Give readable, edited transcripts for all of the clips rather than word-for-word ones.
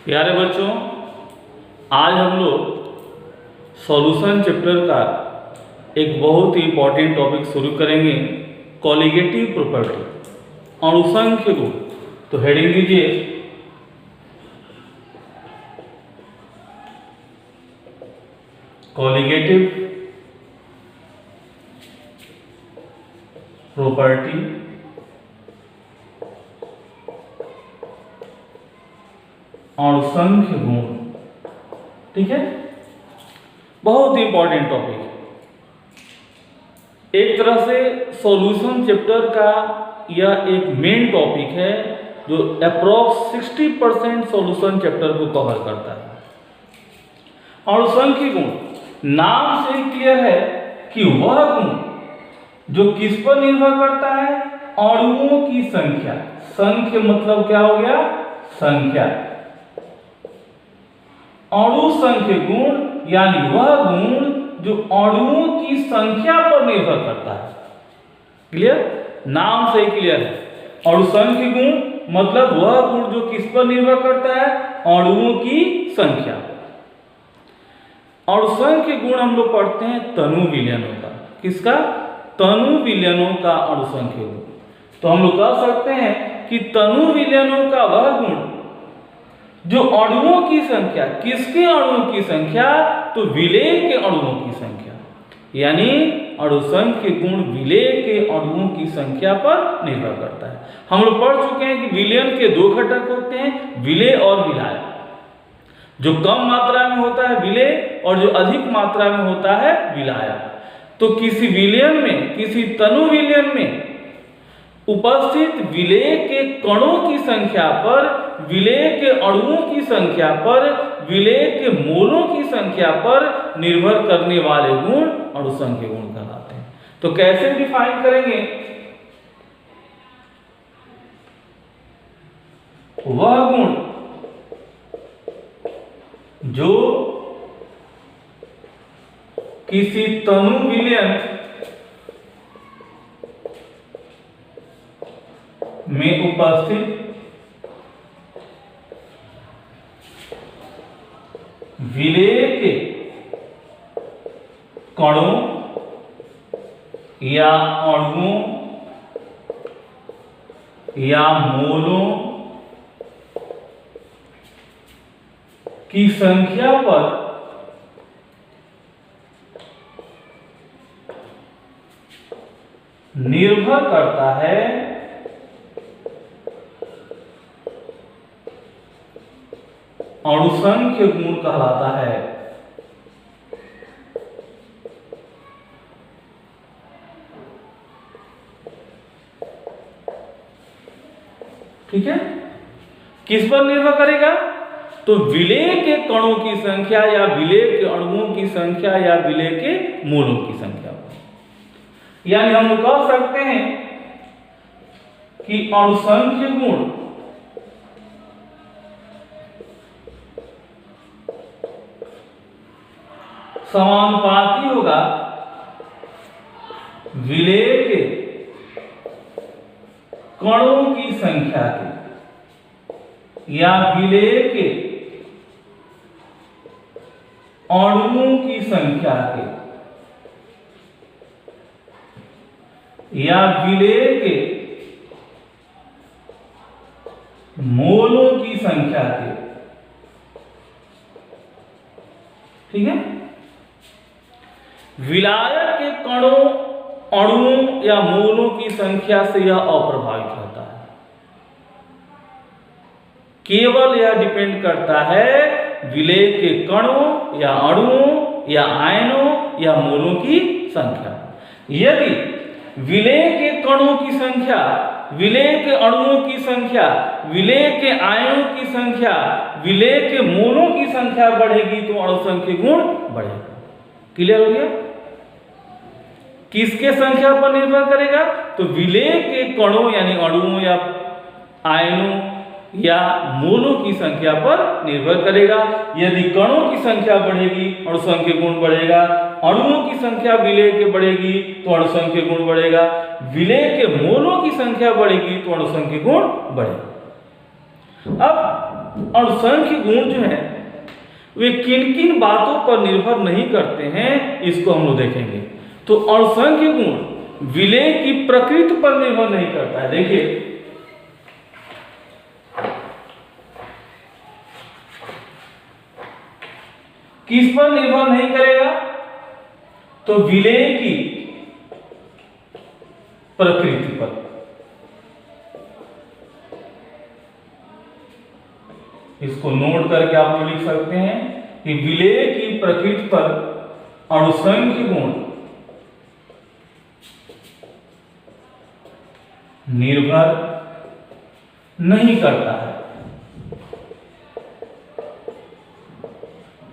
प्यारे बच्चों, आज हम लोग सॉल्यूशन चैप्टर का एक बहुत ही इंपॉर्टेंट टॉपिक शुरू करेंगे, कॉलिगेटिव प्रॉपर्टी, अणुसंख्य गुण। तो हेडिंग दीजिए कॉलिगेटिव प्रॉपर्टी अणुसंख्य गुण। ठीक है, बहुत ही इंपॉर्टेंट टॉपिक है। एक तरह से सॉल्यूशन चैप्टर का यह एक मेन टॉपिक है जो अप्रॉक्स 60% सॉल्यूशन चैप्टर को कवर करता है। अणुसंख्य गुण नाम से ही क्लियर है कि वह गुण जो किस पर निर्भर करता है, अणुओं की संख्या। संख्या मतलब क्या हो गया? संख्या। अणु संख्य गुण यानी वह गुण जो अणुओं की संख्या पर निर्भर करता है। क्लियर? नाम से ही क्लियर है। अणु संख्य गुण मतलब वह गुण जो किस पर निर्भर करता है, अणुओं की संख्या। अणु संख्य गुण हम लोग पढ़ते हैं तनु विलयनों का। किसका? तनु विलयनों का अणु संख्य गुण। तो हम लोग कह सकते हैं कि तनु विलयनों का वह गुण जो अणुओं की संख्या, किसके अणुओं की संख्या? तो विलेय के अणुओं की संख्या, यानी अणुसंख्य गुण विलेय के अणुओं की संख्या पर निर्भर करता है। हम लोग पढ़ चुके हैं कि विलयन के दो घटक होते हैं, विलेय और विलायक। जो कम मात्रा में होता है विलेय और जो अधिक मात्रा में होता है विलायक। तो किसी विलयन में, किसी तनु विलयन में उपस्थित विलेय के कणों की संख्या पर, विलेय के अणुओं की संख्या पर, विलेय के मोलों की संख्या पर निर्भर करने वाले गुण अणुसंख्य गुण कहलाते हैं। तो कैसे डिफाइन करेंगे? वह गुण जो किसी तनु विलयन में उपस्थित विलेय के कणों या अणुओं या मोलों की संख्या पर निर्भर करता है, अणुसंख्य गुण कहलाता है। ठीक है, किस पर निर्भर करेगा? तो विलेय के कणों की संख्या या विलेय के अणुओं की संख्या या विलेय के मोलों की संख्या पर। यानी हम कह सकते हैं कि अणुसंख्य गुण समानुपाती होगा विलेय के कणों की संख्या के या विलेय के अणुओं की संख्या के या विलेय के मोलों की संख्या के। ठीक है, विलायक के कणों, अणुओं या मोलों की संख्या से यह अप्रभावित रहता है। केवल यह डिपेंड करता है विलेय के कणों या अणुओं या आयनों या मोलों की संख्या। यदि विलेय के कणों की संख्या, विलेय के अणुओं की संख्या, विलेय के आयनों की संख्या, विलेय के मोलों की संख्या बढ़ेगी तो अणुसंख्य गुण बढ़ेगा। क्लियर हो गया? किसके संख्या पर निर्भर करेगा? तो विलेय के कणों यानी अणुओं या आयनों या मोलों की संख्या पर निर्भर करेगा। यदि कणों की संख्या बढ़ेगी अणुसंख्य गुण बढ़ेगा, अणुओं की संख्या विलेय के बढ़ेगी तो अणुसंख्य गुण बढ़ेगा, विलेय के मोलों की संख्या बढ़ेगी तो अणुसंख्य गुण बढ़ेगा। अब अणुसंख्य गुण जो है वे किन किन बातों पर निर्भर नहीं करते हैं, इसको हम लोग देखेंगे। तो अणुसंख्य गुण विलेय की प्रकृति पर निर्भर नहीं करता है। देखिए, किस पर निर्भर नहीं करेगा? तो विलेय की प्रकृति पर। इसको नोट करके आप लोग लिख सकते हैं कि विलेय की प्रकृति पर अणुसंख्य गुण निर्भर नहीं करता है।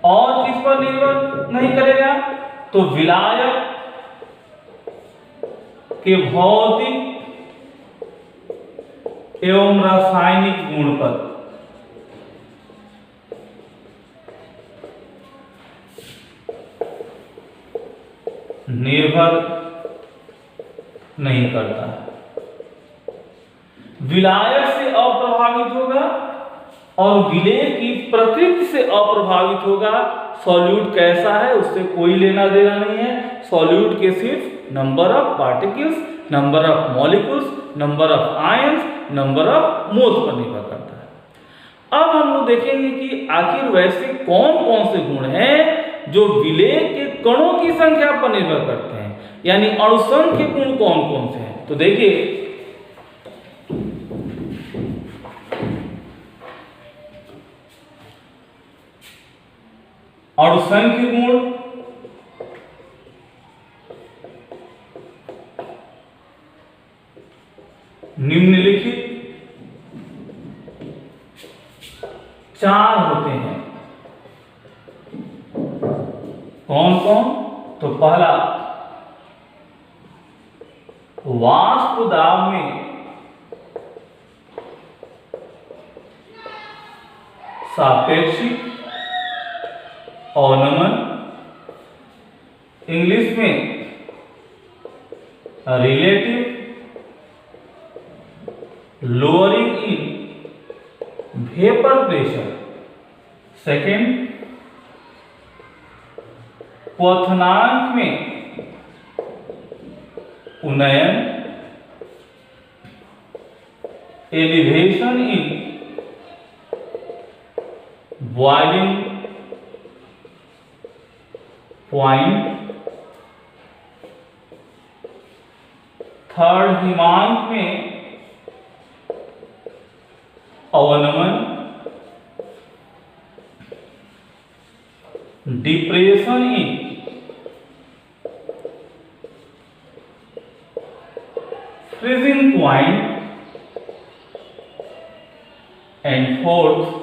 और किस पर निर्भर नहीं करेगा? तो विलायक के भौतिक एवं रासायनिक गुण पर। निर्भर नहीं करता है। विलायक से अप्रभावित होगा और विलेय की प्रकृति से अप्रभावित होगा। सॉल्यूट कैसा है उससे कोई लेना देना नहीं है। सॉल्यूट के सिर्फ number of particles, number of molecules, number of ions, number of moles per निर्भर करता है। अब हम लोग देखेंगे कि आखिर वैसे कौन कौन से गुण हैं जो विलेय के कणों की संख्या पर निर्भर करते हैं, यानी अणुसंख्य गुण कौन कौन से हैं। तो देखिए, अणुसंख्य गुण निम्नलिखित 4 होते हैं। कौन कौन? तो पहला, वाष्प दाब में सापेक्षिक अवनमन, इंग्लिश में relative lowering in vapour pressure. Second, क्वथनांक में उन्नयन, elevation in boiling point. Third, हिमांक में अवनमन, depression in freezing point. And fourth,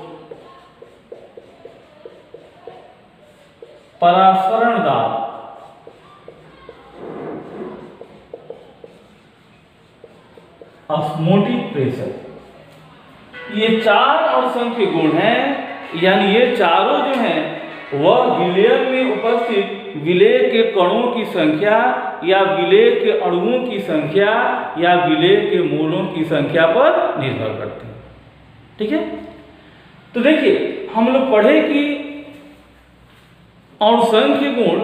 परासरण दाब। Osmotic pressure. ये 4 अणुसंख्य गुण हैं, यानी ये चारों जो हैं वह विलेय में उपस्थित विलेय के कणों की संख्या या विलेय के अणुओं की संख्या या विलेय के मोलों की संख्या पर निर्भर करते हैं। ठीक है, तो देखिए, हम लोग पढ़े कि अणुसंख्य गुण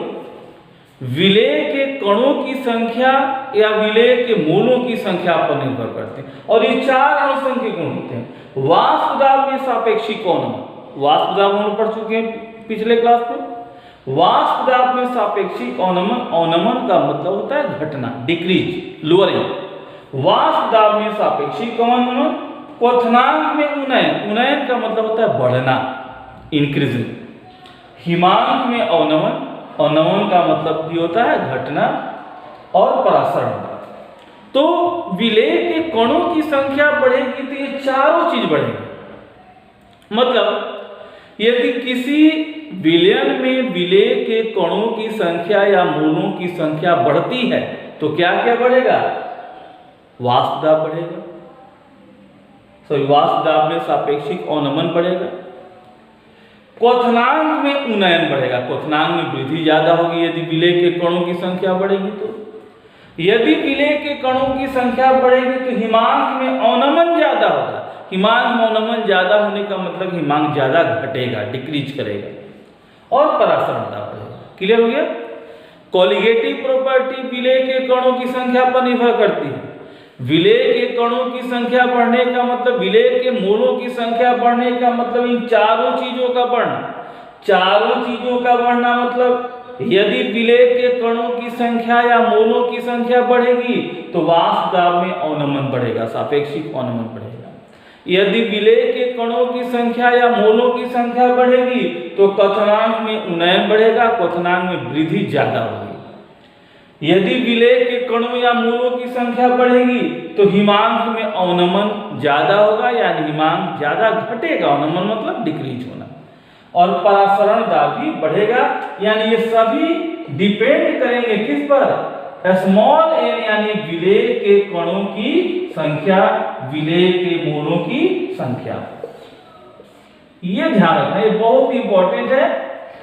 विलेय के कणों की संख्या या विलेय के मोलों की संख्या पर निर्भर करते हैं। और ये 4 अणुसंख्य गुण होते हैं। वाष्प दाब में सापेक्षिक अवनमन, वाष्प दाब हम पढ़ चुके हैं पिछले क्लास में। वाष्प दाब में सापेक्षिक अवनमन, अवनमन का मतलब होता है घटना, डिक्रीज, लोअरिंग। वाष्प दाब में सापेक्षिक अवनमन। क्वथनांक में उन्नयन, उन्नयन का मतलब होता है बढ़ना, इंक्रीजिंग। हिमांक में अवनमन, अवनमन का मतलब भी होता है घटना। और परासरण। तो विलेय के कणों की संख्या बढ़ेगी तो ये चारों चीज बढ़ेगी। मतलब यदि किसी विलयन में विलेय के कणों की संख्या या मोलों की संख्या बढ़ती है तो क्या क्या बढ़ेगा? वाष्प दाब बढ़ेगा, वाष्प दाब में सापेक्षिक अवनमन बढ़ेगा। क्वथनांक में उन्नयन बढ़ेगा, क्वथनांक में वृद्धि ज्यादा होगी यदि विलेय के कणों की संख्या बढ़ेगी। तो यदि विलेय के कणों की संख्या बढ़ेगी तो हिमांक में अवनमन ज्यादा होगा, हिमांक में अवनमन ज्यादा होने का मतलब हिमांक ज्यादा घटेगा, डिक्रीज करेगा और परासरण दाब बढ़ेगा। क्लियर हो गया? कोलिगेटिव प्रॉपर्टी विलेय के कणों की संख्या पर निर्भर करती है। विलेय के कणों की संख्या बढ़ने का मतलब, विलेय के मोलों की संख्या बढ़ने का मतलब इन चारों चीजों का बढ़ना। चारों चीजों का बढ़ना मतलब यदि विलेय के कणों की संख्या या मोलों की संख्या बढ़ेगी तो वाष्प दाब में अवनमन बढ़ेगा, सापेक्षिक अवनमन बढ़ेगा। यदि विलेय के कणों की संख्या या मोलों की संख्या बढ़ेगी तो क्वथनांक में उन्नयन बढ़ेगा, क्वथनांक में वृद्धि ज्यादा होगी। यदि विलेय के कणों या मोलों की संख्या बढ़ेगी तो हिमांक में अवनमन ज्यादा होगा, यानी हिमांक ज्यादा घटेगा, अवनमन मतलब डिक्रीज होना, और परासरण दाब भी बढ़ेगा। यानी ये सभी डिपेंड करेंगे किस पर? स्मॉल एन यानी विलेय के कणों की संख्या, विलेय के मोलों की संख्या। ये ध्यान रखना, ये बहुत इंपॉर्टेंट है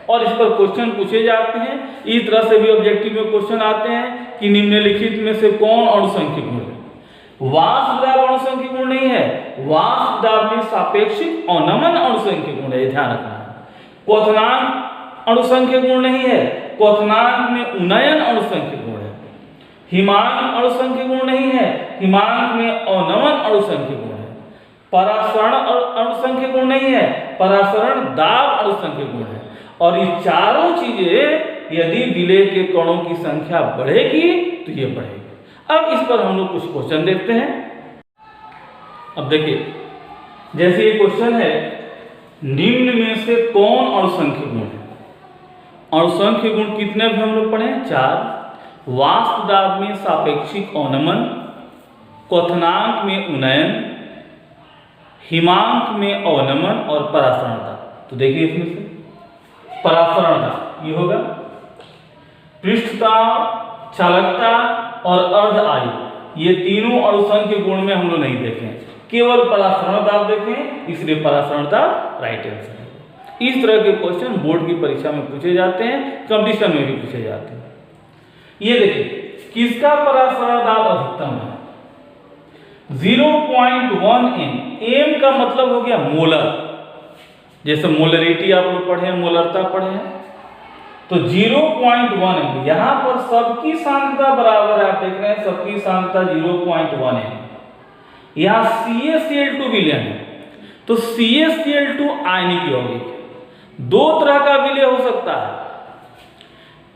और इस पर क्वेश्चन पूछे जाते हैं। इस तरह से भी ऑब्जेक्टिव में क्वेश्चन आते हैं कि निम्नलिखित में से कौन अणुसंख्यिक गुण है? वाष्प दाब अणुसंख्यिक गुण नहीं है, वाष्प दाब में सापेक्षिक अवनमन अणुसंख्यिक गुण है, ध्यान रखना। क्वथनांक अणुसंख्यिक गुण नहीं है, क्वथनांक में उन्नयन अणुसंख्यिक गुण है। हिमांक अणुसंख्यिक गुण नहीं है, हिमांक में अवनमन अणुसंख्यिक गुण है। परासरण अणुसंख्यिक गुण नहीं है, परासरण दाब अणुसंख्यिक गुण है। और ये चारों चीजें यदि विलेय के कणों की संख्या बढ़ेगी तो ये बढ़ेगी। अब इस पर हम लोग कुछ क्वेश्चन देखते हैं। अब देखिए, जैसे ये क्वेश्चन है, निम्न में से कौन अणुसंख्यिक गुण है? अणुसंख्यिक गुण कितने भी हम लोग पढ़े? 4। वाष्प दाब में सापेक्षिक अवनमन, क्वथनांक में उन्नयन, हिमांक में अवनमन और परासरण दाब। तो देखिए इसमें से परासरण दाब ये होगा। पृष्ठता, चालकता और अर्ध आयु, ये तीनों अणुसंख्यिक गुण में हम लोग नहीं देखे, केवल परासरण दाब देखें, इसलिए परासरण दाब राइट आंसर है। इस तरह के क्वेश्चन बोर्ड की परीक्षा में पूछे जाते हैं, कंपटीशन में भी पूछे जाते हैं। ये देखिए, किसका परासरण दाब अधिकतम है? 0.1 m। m का मतलब हो गया मोलर, जैसे मोलरिटी आप लोग पढ़े हैं, मोलरता पढ़े हैं, तो 0.1 m। यहां पर सबकी सांद्रता बराबर है, आप देख रहे हैं सबकी सांद्रता 0.1 m। यहां CaCl2 विलयन है, तो CaCl2 आयनिक यौगिक। दो तरह का विलय हो सकता है,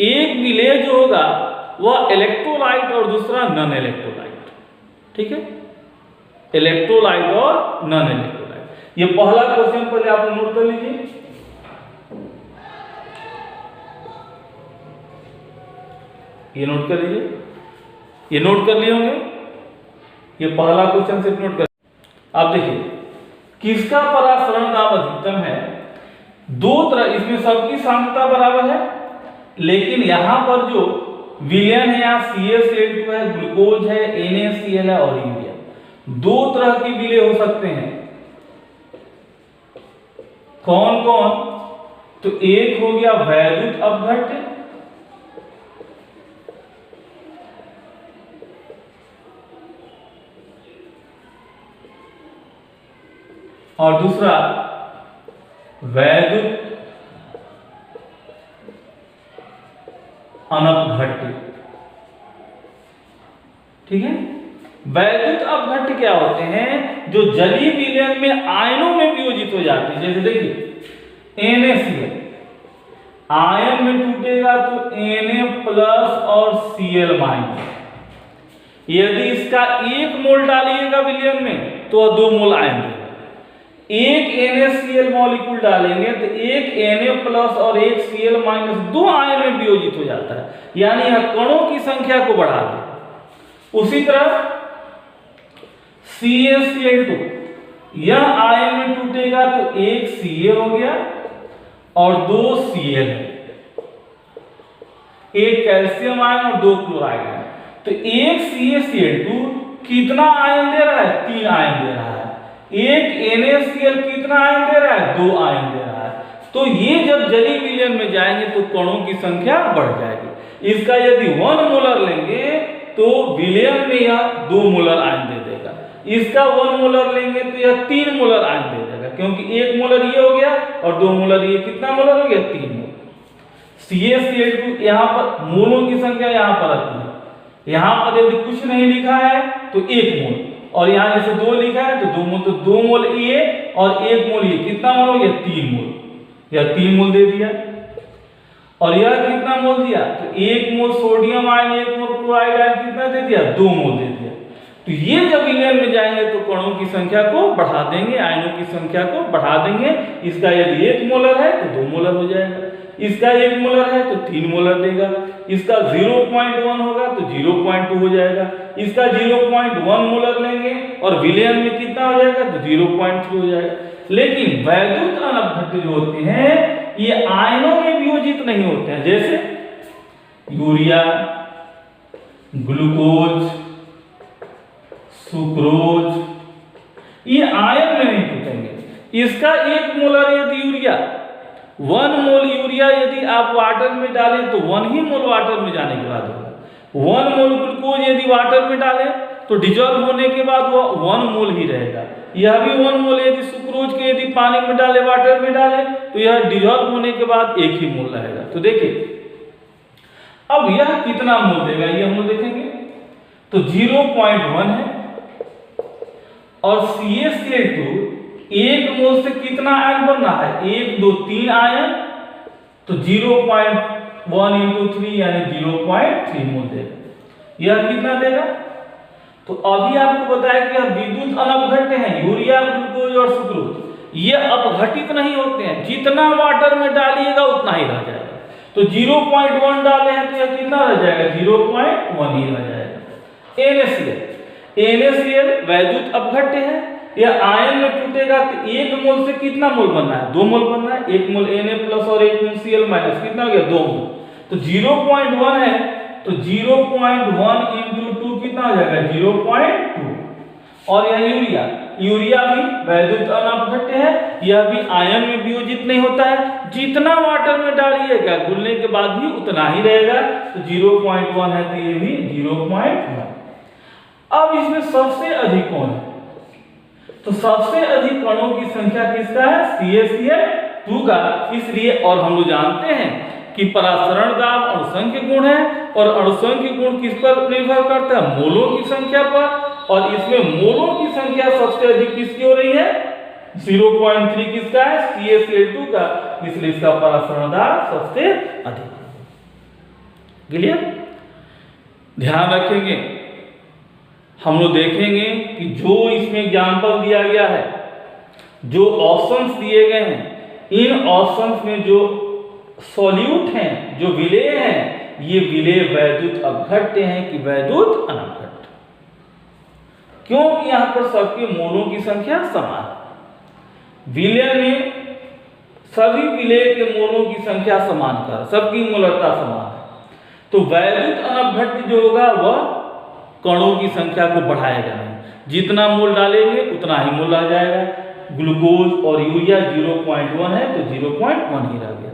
एक विलय जो होगा वह इलेक्ट्रोलाइट और दूसरा नॉन इलेक्ट्रोलाइट। ठीक है, इलेक्ट्रोलाइट और नॉन इलेक्ट्रोलाइट। ये पहला क्वेश्चन पहले आप नोट कर लीजिए। ये नोट कर लीजिए, ये नोट कर लिए होंगे, ये पहला क्वेश्चन सिर्फ नोट कर। आप देखिए, किसका परासरण दाब अधिकतम है? दो तरह, इसमें सबकी सांद्रता बराबर है, लेकिन यहां पर जो विलयन है, यहाँ CaCl2 है, ग्लूकोज है, NaCl है और यूरिया। दो तरह के विलय हो सकते हैं। कौन कौन? तो एक हो गया वैद्युत अपघट्य, और दूसरा वैद्युत अनपघट्य। ठीक है, वैद्युत अपघट्य क्या होते हैं? जो जलीय विलयन में आयनों में वियोजित हो जाते हैं। जैसे देखिए NaCl आयन में टूटेगा तो Na+ और Cl-। यदि इसका 1 मोल डालिएगा विलयन में तो 2 मोल आयन देगा। एक NaCl मॉलिक्यूल डालेंगे तो एक Na+ और एक Cl- 2 आयन में वियोजित हो जाता है, यानी यह कणों की संख्या को बढ़ा दे। उसी तरह CaCl2, यह आयन में टूटेगा तो एक Ca हो गया और 2 Cl है, एक कैल्शियम आयन और 2 क्लोराइड आयन। तो एक CaCl2 कितना आयन दे रहा है? 3 आयन दे रहा है। एक NaCl कितना आयन दे रहा है? 2 आयन दे रहा है। तो ये जब जलीय विलयन में जाएंगे तो कणों की संख्या बढ़ जाएगी। इसका यदि 1 मोलर लेंगे तो विलयन में यह 2 मोलर आयन दे देगा। इसका 1 मोलर लेंगे तो यह 3 मोलर आयन दे देगा, क्योंकि 1 मोलर ये हो गया और 2 मोलर ये, कितना मोलर हो गया 3 मोलर। CaCl2 यहाँ पर मोलों की संख्या यहाँ पर आती है, यहाँ पर यदि कुछ नहीं लिखा है तो 1 मोल, और यहाँ जैसे 2 लिखा है तो 2 मोल, तो 2 मोल ये और 1 मोल ये, कितना मोल हो गया 3 मोल, या 3 मोल दे दिया। और यह कितना मोल दिया, तो 1 मोल सोडियम आयन, 1 मोल क्लोराइड आयन, कितना दे दिया 2 मोल दे दिया। तो ये जब विलयन में जाएंगे तो कणों की संख्या को बढ़ा देंगे, आयनों की संख्या को बढ़ा देंगे। इसका यदि 1 मोलर है तो 2 मोलर हो जाएगा, इसका 1 मोलर है तो 3 मोलर देगा, इसका 0.1 होगा तो 0.2 हो जाएगा, इसका 0.1 मोलर लेंगे और विलयन में कितना हो जाएगा तो 0.3 हो जाएगा। लेकिन वैद्युत अनपघट्य जो होते हैं ये आयनों में वियोजित नहीं होते हैं, जैसे यूरिया, ग्लूकोज, सुक्रोज, ये आयन में नहीं टूटेंगे। इसका 1 मोलर यदि यूरिया, 1 मोल यूरिया यदि आप वाटर में डालें तो 1 ही मोल वाटर में जाने के बाद होगा। 1 मोल ग्लूकोज यदि वाटर में डालें तो डिजॉल्व होने के बाद वह 1 मोल ही रहेगा। यह भी 1 मोल यदि सुक्रोज के यदि पानी में डाले, वाटर में डाले तो यह डिजॉल्व होने के बाद 1 ही मोल रहेगा। तो देखिए अब यह कितना मोल देगा ये हम लोग देखेंगे। तो 0.1 है और CaCl2 1 मोल से कितना आयन बनना है, 1 2 3 आयन, तो 0.1 × 3 यानी 0.3 मोल देगा। यह कितना देगा, तो अभी आपको बताया कि यह विद्युत अनपघट्य हैं, यूरिया, ग्लूकोज और सुक्रोज, ये अपघटित नहीं होते हैं, जितना वाटर में डालिएगा उतना ही रह जाएगा। तो 0.1 डाले हैं तो यह कितना रह जाएगा, 0.1 ही रह जाएगा। NaCl वैद्युत अपघट्य है, यह आयन में टूटेगा तो 1 मोल से कितना मोल बनना है, 2 मोल बनना है। 1 मोल Na प्लस और 1 मोल Cl माइनस, कितना हो गया 2 मोल। तो 0.1 है तो 0.1 × 2 कितना हो जाएगा 0.2। और यह यूरिया, यूरिया भी वैद्युत अनपघट्य है, यह भी आयन में वियोजित नहीं होता है, जितना वाटर में डालिएगा घुलने के बाद भी उतना ही रहेगा। तो 0.1 है तो ये भी 0.1। अब इसमें सबसे अधिक कौन है, तो सबसे अधिक कणों की संख्या किसका है, CaCl2 का। इसलिए और हम लोग जानते हैं कि परासरण दाब अणुसंख्य गुण है, और अणुसंख्य गुण किस पर निर्भर करता है, मोलों की संख्या पर। और इसमें मोलों की संख्या सबसे अधिक किसकी हो रही है, 0.3 किसका है, CaCl2 का, इसलिए इसका परासरण दाब सबसे अधिक। क्लियर, ध्यान रखेंगे। हम लोग देखेंगे कि जो इसमें एग्जाम्पल दिया गया है, जो ऑप्शंस दिए गए हैं, इन ऑप्शंस में जो सॉल्यूट हैं, जो विलेय हैं, ये विलेय वैद्युत अपघट्य हैं कि वैद्युत अनपघट्य। क्योंकि यहां पर सबके मोलों की संख्या समान है। विलेय में सभी विलेय के मोलों की संख्या समान कर, सबकी मोलरता समान है। तो वैद्युत अनपघट्य जो होगा वह कणों की संख्या को बढ़ाएगा नहीं, जितना मोल डालेंगे उतना ही मोल रह जाएगा। ग्लूकोज और यूरिया 0.1 है तो 0.1 ही रह गया।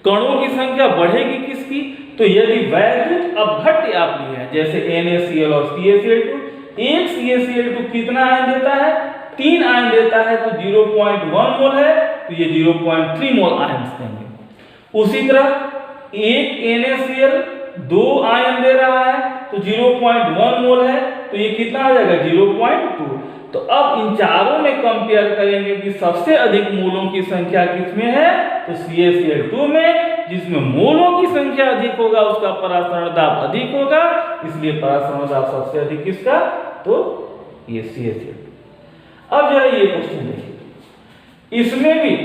कणों की संख्या बढ़ेगी किसकी, तो यदि वैद्युत अपघट्य आप लिए हैं, जैसे NaCl और CaCl2, एक CaCl2 कितना आयन देता है, 3 आयन देता है, तो 0.1 मोल है तो ये 0.3 मोल आयन देंगे। उसी तरह एक NaCl 2 आयन दे रहा है तो 0.1 मोल है तो ये कितना आ जाएगा 0.2। तो अब इन चारों में कंपेयर करेंगे कि सबसे अधिक मोलों की संख्या किसमें है, तो CaCl2 में, जिसमें मोलों की संख्या अधिक होगा उसका परासरण दाब अधिक होगा, इसलिए परासरण दाब सबसे अधिक किसका, तो ये CaCl2। अब जरा ये क्वेश्चन देखिए, इसमें भी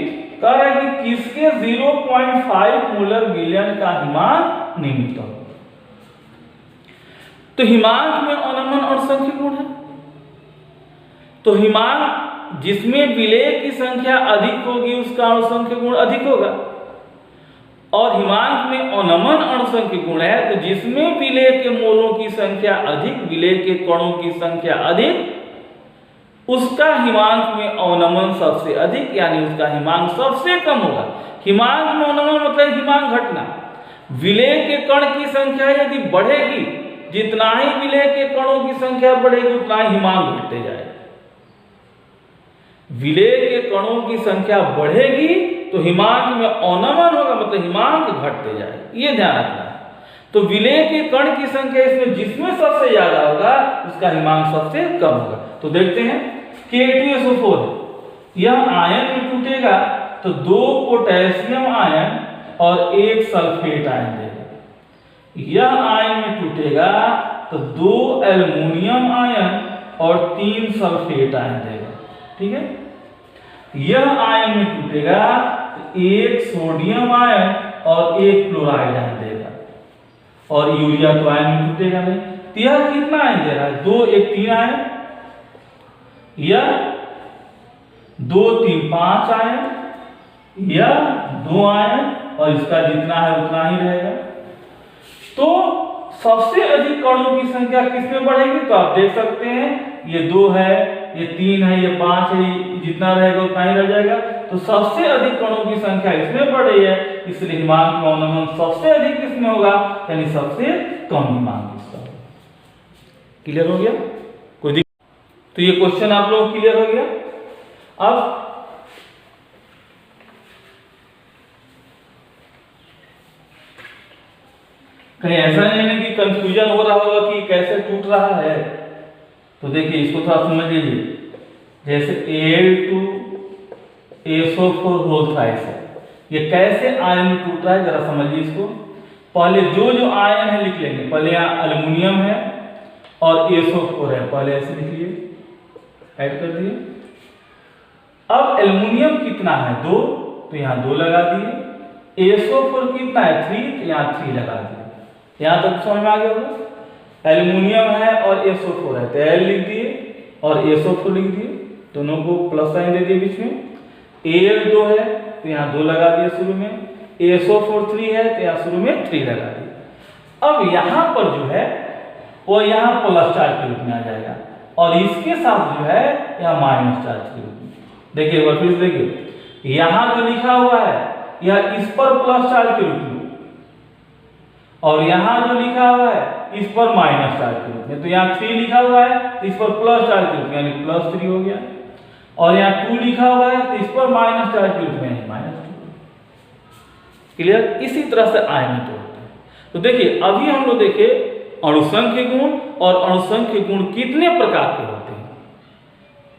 कह रहा है कि किसके 0.5 मोलर विलयन का हिमांक निम्नतम। तो हिमांक में अनमन अणुसंख्य गुण है, तो हिमांक जिसमें विलेय की संख्या अधिक होगी उसका अणुसंख्य गुण अधिक होगा। और हिमांक में अनमन अणुसंख्य गुण है तो जिसमें विलेय के मोलों की संख्या अधिक, विलेय के कणों की संख्या अधिक, उसका हिमांक में अवनमन सबसे अधिक, यानी उसका हिमांक सबसे कम होगा। हिमांक में अवनमन मतलब हिमांक घटना। विलेय के कण की संख्या यदि बढ़ेगी, जितना ही विलेय के कणों की संख्या बढ़ेगी उतना ही हिमांक घटते जाएगा। विलेय के कणों की संख्या बढ़ेगी तो हिमांक में अवनमन होगा, मतलब हिमांक घटते जाएगा, ये ध्यान रखना है। तो विलेय के कण की संख्या इसमें जिसमें सबसे ज्यादा होगा उसका हिमांक सबसे कम होगा। तो देखते हैं K2SO4 यह आयन में टूटेगा तो 2 पोटेशियम आयन और 1 सल्फेट आयन देगा। यह आयन में टूटेगा तो 2 एल्युमिनियम आयन और 3 सल्फेट आयन देगा। ठीक है, यह आयन में टूटेगा तो 1 सोडियम आयन और 1 क्लोराइड आयन देगा। और यूरिया तो आयन में टूटेगा नहीं। तो यह कितना आयन दे रहा है? 2 1 3 आयन, या 2 3 5 आयन, या 2 आयन, और इसका जितना है उतना ही रहेगा। तो सबसे अधिक कणों की संख्या किसमें बढ़ेगी? तो आप देख सकते हैं ये 2 है, ये 3 है, ये 5 है, जितना रहेगा उतना ही रह जाएगा। तो सबसे अधिक कणों की संख्या इसमें बढ़ रही है, इसलिए हिमांक में अवनमन सबसे अधिक किसमें होगा, यानी सबसे कम हिमांक इसका होगा। क्लियर हो गया? कोई दिक्कत? तो ये क्वेश्चन आप लोगों को क्लियर हो गया। अब कहीं ऐसा नहीं है कि कंफ्यूजन हो रहा होगा कि कैसे टूट रहा है। तो देखिए इसको थोड़ा समझ लीजिए। जैसे Al2SO4 होल थ्राइस है, ये कैसे आयन में टूट रहा है जरा समझिए इसको। पहले जो आयन है लिख लेंगे। पहले यहाँ एल्युमिनियम है और SO4 है, पहले ऐसे लिख लिए, ऐड कर दिए। अब एल्युमिनियम कितना है? 2, तो यहाँ 2 लगा दिए। SO4 कितना है? 3, तो यहाँ 3 लगा दिए। यहाँ तक समझ में आ गया होगा। एल्युमिनियम है और SO4 है, तो Al लिख दिए और SO4 लिख दिए, दोनों को प्लस साइन दे दिए बीच में। Al2 है तो यहाँ 2 लगा दिए शुरू में। SO4 3 है तो यहाँ शुरू में 3 लगा दिए। अब यहाँ पर जो है वो यहाँ प्लस चार्ज के रूप में आ जाएगा और इसके साथ जो है यहाँ माइनस चार्ज के रूप में। देखिए एक बार फिर देखिए, यहाँ जो लिखा हुआ है यह इस पर प्लस चार्ज के रूप में, और यहाँ जो लिखा हुआ है इस पर माइनस चार्ज के रूप में। तो यहाँ 3 लिखा हुआ है तो इस पर प्लस चार्ज के रूप में, यानी +3 हो गया। और यहाँ 2 लिखा हुआ है तो इस पर माइनस चार्ज के रूप में, यानी -2। क्लियर? इसी तरह से आयन तोड़ते हैं। तो देखिए अभी हम लोग देखे अणुसंख्य गुण और अणुसंख्य गुण कितने प्रकार के होते हैं।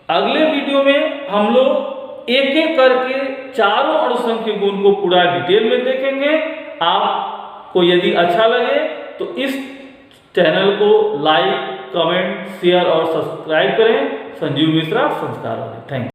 अगले वीडियो में हम लोग एक एक करके चारों अणुसंख्य गुण को पूरा डिटेल में देखेंगे। आपको यदि अच्छा लगे तो इस चैनल को लाइक, कमेंट, शेयर और सब्सक्राइब करें। संजीव मिश्रा संस्कार वाले। Thank you.